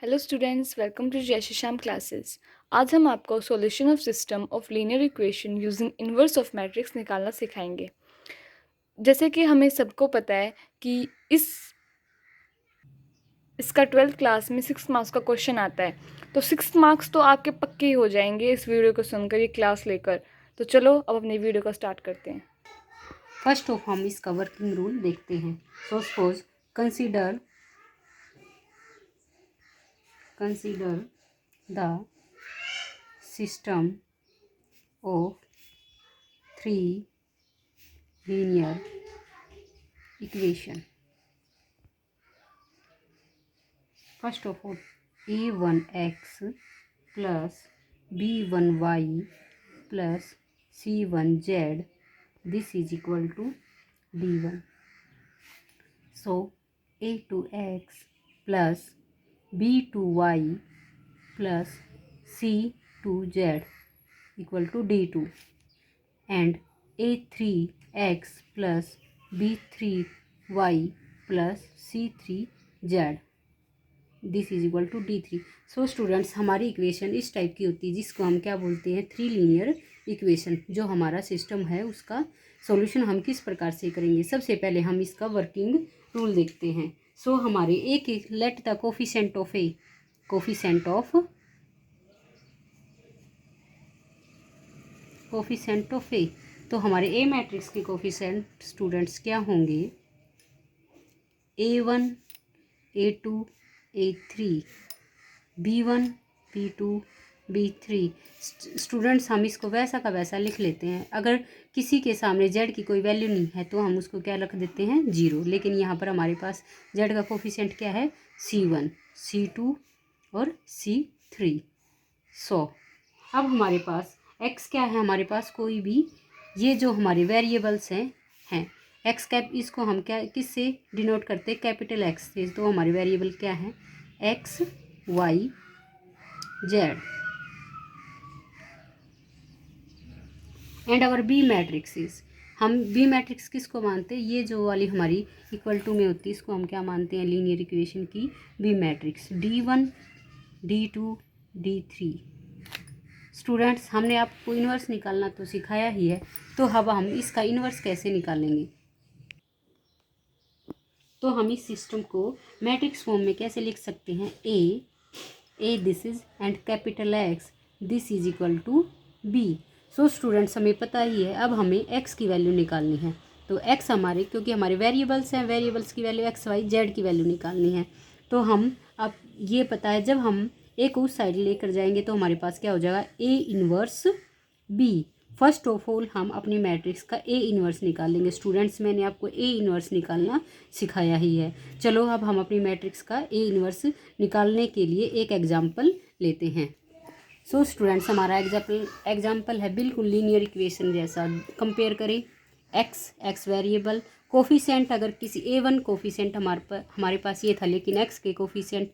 Hello students, welcome to जय Shri Shyam classes. आज हम आपको solution of system of linear equation using inverse of matrix निकालना सिखाएंगे। जैसे कि हमें सबको पता है कि इसका 12th क्लास में 6 मार्क्स का क्वेश्चन आता है, तो 6 मार्क्स तो आपके पक्के ही हो जाएंगे इस वीडियो को सुनकर, ये क्लास लेकर। तो चलो अब अपनी वीडियो को स्टार्ट करते हैं। फर्स्ट ऑफ हम इसका वर्किंग रूल देखते हैं। So suppose consider the system of 3 linear equation. First of all a1x plus b1y plus c1z this is equal to d1. So a2x plus b2y plus c2z equal to d2 and a3x plus b3y plus c3z this is equal to d3. So students, हमारी equation इस type की होती है जिसको हम क्या बोलते हैं, 3 लीनियर इक्वेशन। जो हमारा सिस्टम है उसका सॉल्यूशन हम किस प्रकार से करेंगे। सबसे पहले हम इसका वर्किंग रूल देखते हैं। सो हमारे एक लेट द कोफिशिएंट ऑफ ए, तो हमारे ए मैट्रिक्स के कोफिशिएंट स्टूडेंट्स क्या होंगे, a1 a2 a3 b1 b2 b3। Students, हम इसको वैसा का वैसा लिख लेते हैं। अगर किसी के सामने z की कोई वैल्यू नहीं है तो हम उसको क्या रख देते हैं, 0। लेकिन यहाँ पर हमारे पास z का कोफिशिएंट क्या है, c1 c2 और c3। सो अब हमारे पास x क्या है, हमारे पास कोई भी ये जो हमारे वेरिएबल्स हैं एक्स कैप, इसको हम क्या किससे डिनोट करते हैं, कैपिटल एक्स से। तो हमारे वेरिएबल क्या है, X Y Z. And our B matrix, हम बी मैट्रिक्स किसको मानते हैं, ये जो वाली हमारी इक्वल टू में होती है इसको हम क्या मानते हैं, लीनियर इक्वेशन की B matrix, d1 d2 d3। Students, हमने आपको इन्वर्स निकालना तो सिखाया ही है, तो अब हम इसका इन्वर्स कैसे निकालेंगे। तो हम इस सिस्टम को मैट्रिक्स फॉर्म में कैसे लिख सकते हैं, A this is and capital X this is equal to B. So students, हमें पता ही है अब हमें एक्स की वैल्यू निकालनी है। तो एक्स हमारे, क्योंकि हमारे वेरिएबल्स हैं, वेरिएबल्स की वैल्यू एक्स वाई जेड की वैल्यू निकालनी है। तो हम अब ये पता है, जब हम ए को उस साइड लेकर जाएंगे तो हमारे पास क्या हो जाएगा, A inverse B. First of all हम अपनी मैट्रिक्स का ए इन्वर्स निकालेंगे। स्टूडेंट्स, मैंने आपको ए इन्वर्स निकालना सिखाया ही है। चलो अब हम अपनी मैट्रिक्स का ए इन्वर्स निकालने के लिए एक एग्जाम्पल लेते हैं। सो स्टूडेंट्स, हमारा एग्जाम्पल है बिल्कुल लीनियर इक्वेशन जैसा। कंपेयर करें, एक्स वेरिएबल, कोफिशिएंट अगर किसी a1 कोफिशिएंट हमारे पास ये था, लेकिन एक्स के कोफिशिएंट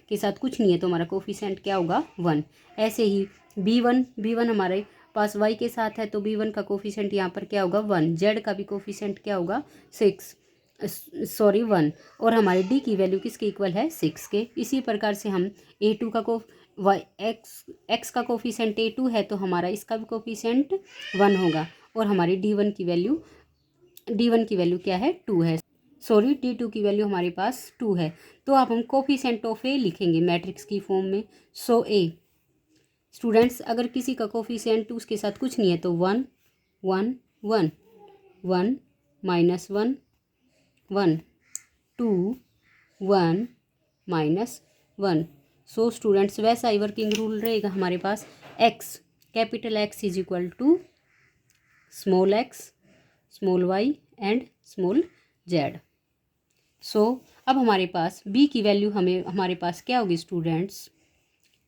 के साथ कुछ नहीं है तो हमारा कोफिशिएंट क्या होगा, 1। ऐसे ही b1 हमारे पास y के साथ है तो b1 का कोफिशिएंट यहाँ पर क्या होगा, 1। z का भी कोफिशिएंट क्या होगा, 1। और हमारे d की वैल्यू किसके इक्वल है, 6 के। इसी प्रकार से हम a2 का एक्स का कोफिशिएंट a2 है तो हमारा इसका भी कोफिशिएंट 1 होगा। और हमारी d1 की वैल्यू क्या है, 2 है। सॉरी, d2 की वैल्यू हमारे पास 2 है। तो अब हम कोफिशिएंट ऑफ ए लिखेंगे मैट्रिक्स की फॉर्म में। सो ए, स्टूडेंट्स, अगर किसी का कोफिशिएंट उसके साथ कुछ नहीं है तो 1 1 1 1 -1 1 2 1 -1। सो स्टूडेंट्स, वैसा ही वर्किंग रूल रहेगा हमारे पास। X, capital X is equal to small X, small Y and small Z. So अब हमारे पास बी की वैल्यू हमारे पास क्या होगी स्टूडेंट्स,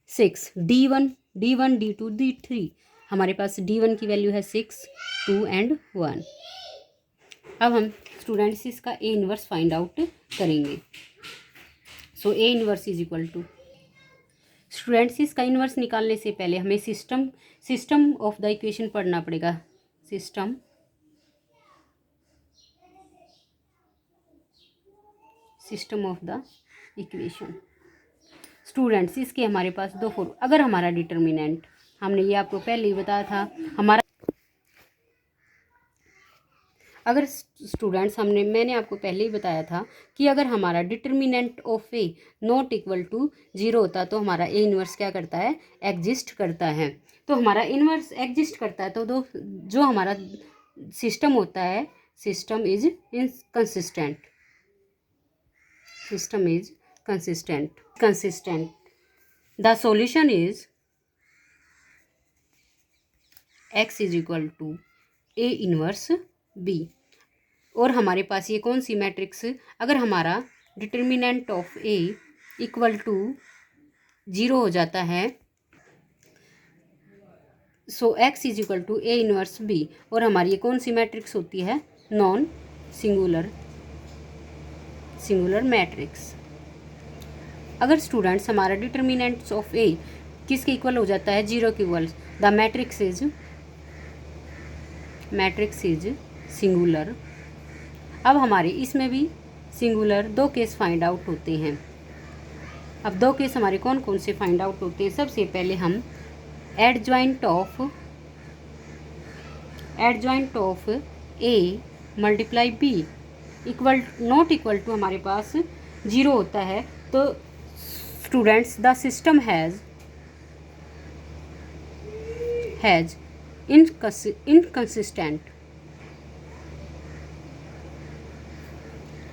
6। d1 d2 d3, हमारे पास d1 की वैल्यू है 6 2 एंड 1। अब हम स्टूडेंट्स इसका ए इन्वर्स फाइंड आउट करेंगे। So A inverse is equal to, students, इसका इन्वर्स निकालने से पहले हमें सिस्टम ऑफ द इक्वेशन पढ़ना पड़ेगा। System of the equation. Students इसके हमारे पास दो फॉर्म, अगर हमारा डिटर्मिनेंट, हमने ये आपको पहले ही बताया था, हमारा अगर स्टूडेंट्स मैंने आपको पहले ही बताया था कि अगर हमारा determinant of A not equal to 0 होता तो हमारा ए इन्वर्स क्या करता है, एग्जिस्ट करता है। तो हमारा इन्वर्स एग्जिस्ट करता है तो जो हमारा सिस्टम होता है, system is inconsistent, system is consistent. The solution is x is equal to A inverse B. और हमारे पास ये कौन सी मैट्रिक्स, अगर हमारा determinant of A equal to 0 हो जाता है, so x is equal to A inverse B, और हमारी ये कौन सी मैट्रिक्स होती है, नॉन सिंगुलर मैट्रिक्स। अगर स्टूडेंट्स हमारा डिटर्मिनेंट्स ऑफ ए किसके इक्वल हो जाता है, 0 के equal, the matrix is singular. अब हमारे इसमें भी सिंगुलर दो केस फाइंड आउट होते हैं। अब दो केस हमारे कौन कौन से फाइंड आउट होते हैं, सबसे पहले हम adjoint of A multiply B not equal to हमारे पास 0 होता है, तो students the system has inconsistent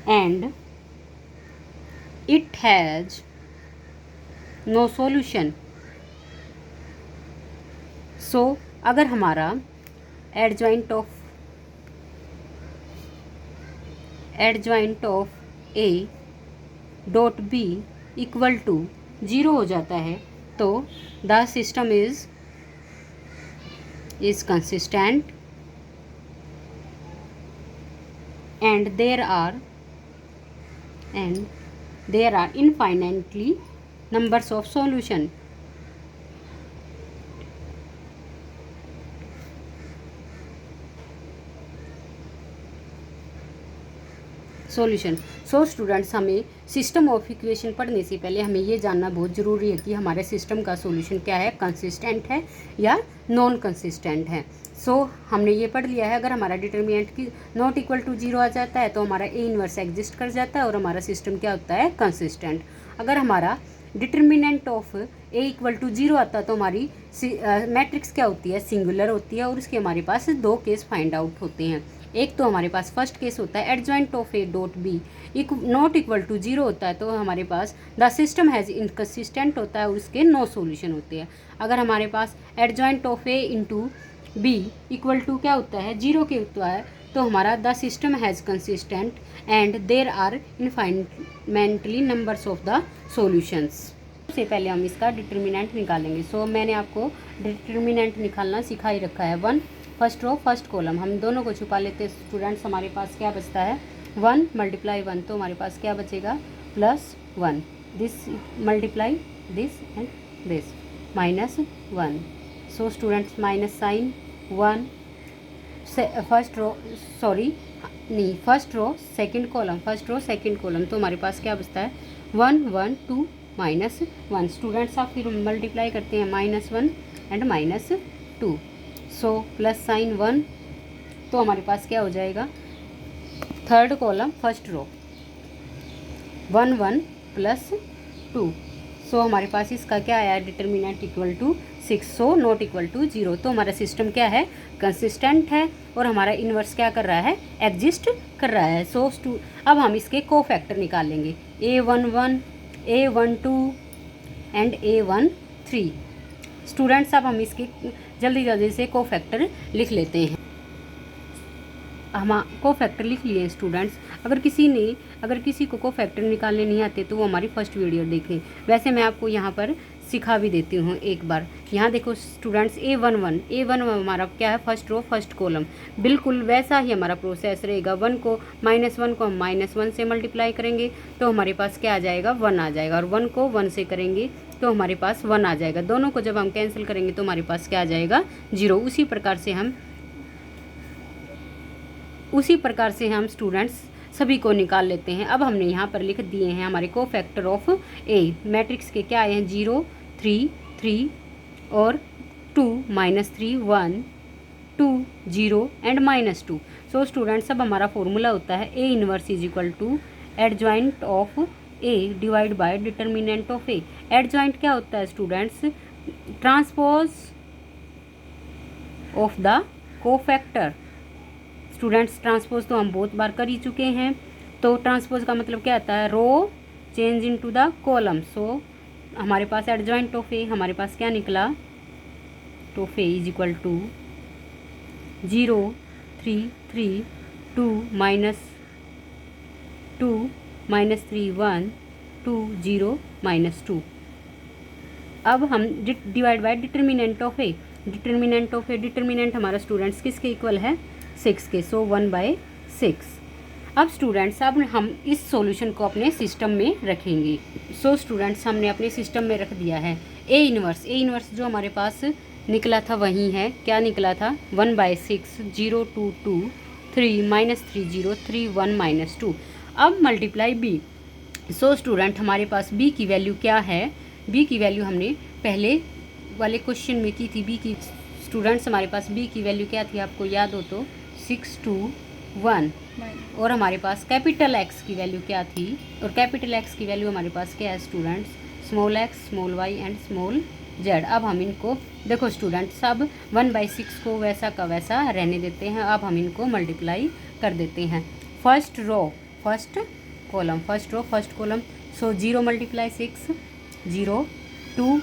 and it has no solution। So अगर हमारा adjoint of A dot B equal to 0 हो जाता है, तो the system is consistent and there are infinitely numbers of solution। So students हमें system of equation पढ़ने से पहले हमें ये जानना बहुत ज़रूरी है कि हमारे सिस्टम का सॉल्यूशन क्या है, कंसिस्टेंट है या नॉन कंसिस्टेंट है। सो हमने ये पढ़ लिया है, अगर हमारा डिटर्मिनेंट की नॉट इक्वल टू 0 आ जाता है तो हमारा ए इनवर्स एग्जिस्ट कर जाता है और हमारा सिस्टम क्या होता है, कंसिस्टेंट। अगर हमारा determinant of A equal to 0 आता है तो हमारी मैट्रिक्स क्या होती है, सिंगुलर होती है, और उसके हमारे पास दो केस फाइंड आउट होते हैं। एक तो हमारे पास फर्स्ट केस होता है adjoint of A dot B not equal to 0 होता है, तो हमारे पास द सिस्टम हैज़ इनकंसिस्टेंट होता है और उसके नो सॉल्यूशन होते हैं। अगर हमारे पास adjoint of A into B equal to क्या होता है, 0 के होता है, तो हमारा the system has consistent and there are infinitely numbers of the solutions. सबसे पहले हम इसका डिटर्मिनेंट निकालेंगे। सो मैंने आपको डिटर्मिनेंट निकालना सिखा ही रखा है। 1 फर्स्ट रो फर्स्ट कॉलम, हम दोनों को छुपा लेते हैं स्टूडेंट्स। हमारे पास क्या बचता है, 1 मल्टीप्लाई 1, तो हमारे पास क्या बचेगा, +1, this multiply this and this -1। So students minus sign 1 first row second column, तो हमारे पास क्या बचता है, 1 1 2 -1। स्टूडेंट्स आप फिर मल्टीप्लाई करते हैं -1 एंड -2, सो प्लस साइन 1, तो हमारे पास क्या हो जाएगा, third column first row 1 1 +2, so हमारे पास इसका क्या आया, determinant equal to 6, so not equal to 0। तो हमारा सिस्टम क्या है, कंसिस्टेंट है और हमारा इन्वर्स क्या कर रहा है, एग्जिस्ट कर रहा है। सो अब हम इसके कोफैक्टर निकालेंगे, A11 A12 and A13। Students अब हम इसके जल्दी से कोफैक्टर लिख लेते हैं। हम कोफैक्टर लिख लिए स्टूडेंट्स। अगर किसी को कोफैक्टर निकालने नहीं आते तो वो हमारी फर्स्ट वीडियो देखें। वैसे मैं आपको यहाँ पर सिखा भी देती हूँ एक बार। यहाँ देखो स्टूडेंट्स, A11 हमारा क्या है, फर्स्ट रो फर्स्ट कॉलम, बिल्कुल वैसा ही हमारा प्रोसेस रहेगा। 1 को हम -1 से मल्टीप्लाई करेंगे तो हमारे पास क्या आ जाएगा, 1 आ जाएगा, और 1 को 1 से करेंगे तो हमारे पास 1 आ जाएगा। दोनों को जब हम कैंसिल करेंगे तो हमारे पास क्या आ जाएगा, 0। उसी प्रकार से हम स्टूडेंट्स सभी को निकाल लेते हैं। अब हमने यहाँ पर लिख दिए हैं हमारे कोफैक्टर ऑफ ए। मैट्रिक्स के क्या आए हैं, 0 3 3 और 2 -3 1 2 0 एंड -2। सो स्टूडेंट्स अब हमारा फॉर्मूला होता है A inverse is equal to adjoint of A divide by determinant of A. Adjoint क्या होता है students, transpose of the cofactor. Students transpose तो हम बहुत बार कर ही चुके हैं, तो ट्रांसपोज का मतलब क्या आता है, row change into the column. So हमारे पास एडजॉइंट ऑफ ए हमारे पास क्या निकला, of A is equal to 0 3 3 2 -2 -3 1 2 0 -2। अब हम divide by determinant of A. Determinant of A, determinant हमारा स्टूडेंट्स किसके इक्वल है, 6 के। सो 1/6। अब स्टूडेंट्स अब हम इस सॉल्यूशन को अपने सिस्टम में रखेंगे। सो स्टूडेंट्स हमने अपने सिस्टम में रख दिया है ए इनवर्स। ए इनवर्स जो हमारे पास निकला था वही है, क्या निकला था, 1/6 0 2 2 3 -3 0 3 1 -2। अब मल्टीप्लाई बी। सो स्टूडेंट हमारे पास बी की वैल्यू क्या है, बी की वैल्यू हमने पहले वाले क्वेश्चन में की थी। बी की स्टूडेंट्स हमारे पास बी की वैल्यू क्या थी, आपको याद हो तो 6 2 1। और हमारे पास कैपिटल एक्स की वैल्यू क्या थी, और कैपिटल एक्स की वैल्यू हमारे पास क्या है students, small X small Y and small Z. अब हम इनको देखो स्टूडेंट्स, अब 1/6 को वैसा का वैसा रहने देते हैं। अब हम इनको मल्टीप्लाई कर देते हैं। First row first column, first row first column. So 0 × 6 0, 2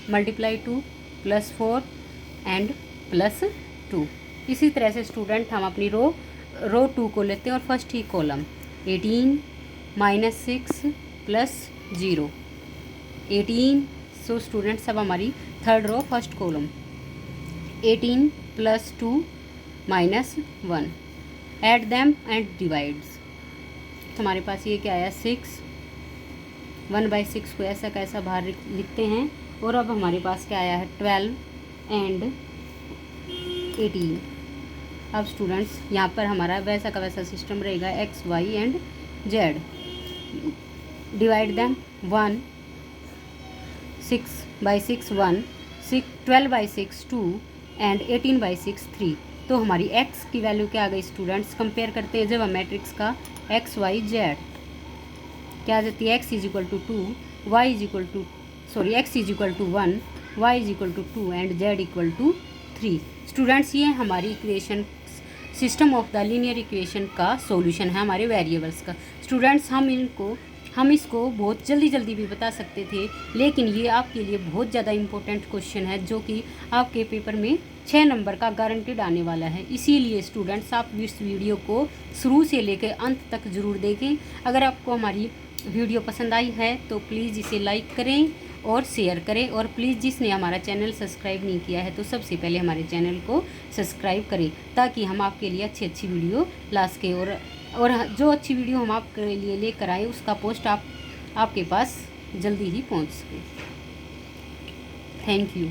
× 2 +4 and +2। इसी तरह से स्टूडेंट हम अपनी रो 2 को लेते हैं और फर्स्ट ही कॉलम 18 -6 +0 18। सो स्टूडेंट्स अब हमारी third row first column 18 +2 -1। Add them and divides. हमारे पास ये क्या आया, 6। 1/6 को ऐसा कैसा बाहर लिखते हैं। और अब हमारे पास क्या आया है, 12 एंड 18। अब स्टूडेंट्स यहाँ पर हमारा वैसा का वैसा सिस्टम रहेगा, x y and z। Divide them 1 6/6 1 12/6 2 and 18/6 3। तो हमारी x की वैल्यू क्या आ गई स्टूडेंट्स, कंपेयर करते हैं जब हम मैट्रिक्स का x y z क्या आ जाती है, x is equal to 2 y is equal to x is equal to 1 y is equal to 2 and z equal to 3। Students ये हमारी equation system of the linear equation का solution है हमारे variables का। Students हम इसको बहुत जल्दी भी बता सकते थे, लेकिन ये आपके लिए बहुत ज़्यादा इंपॉर्टेंट क्वेश्चन है जो कि आपके पेपर में 6 नंबर का गारंटीड आने वाला है। इसीलिए स्टूडेंट्स आप इस वीडियो को शुरू से लेकर अंत तक ज़रूर देखें। अगर आपको हमारी वीडियो पसंद आई है तो प्लीज़ इसे लाइक करें और शेयर करें, और प्लीज़ जिसने हमारा चैनल सब्सक्राइब नहीं किया है तो सबसे पहले हमारे चैनल को सब्सक्राइब करें, ताकि हम आपके लिए अच्छी वीडियो ला सकें। और जो अच्छी वीडियो हम आपके लिए लेकर आए उसका पोस्ट आपके पास जल्दी ही पहुंच सके। Thank you.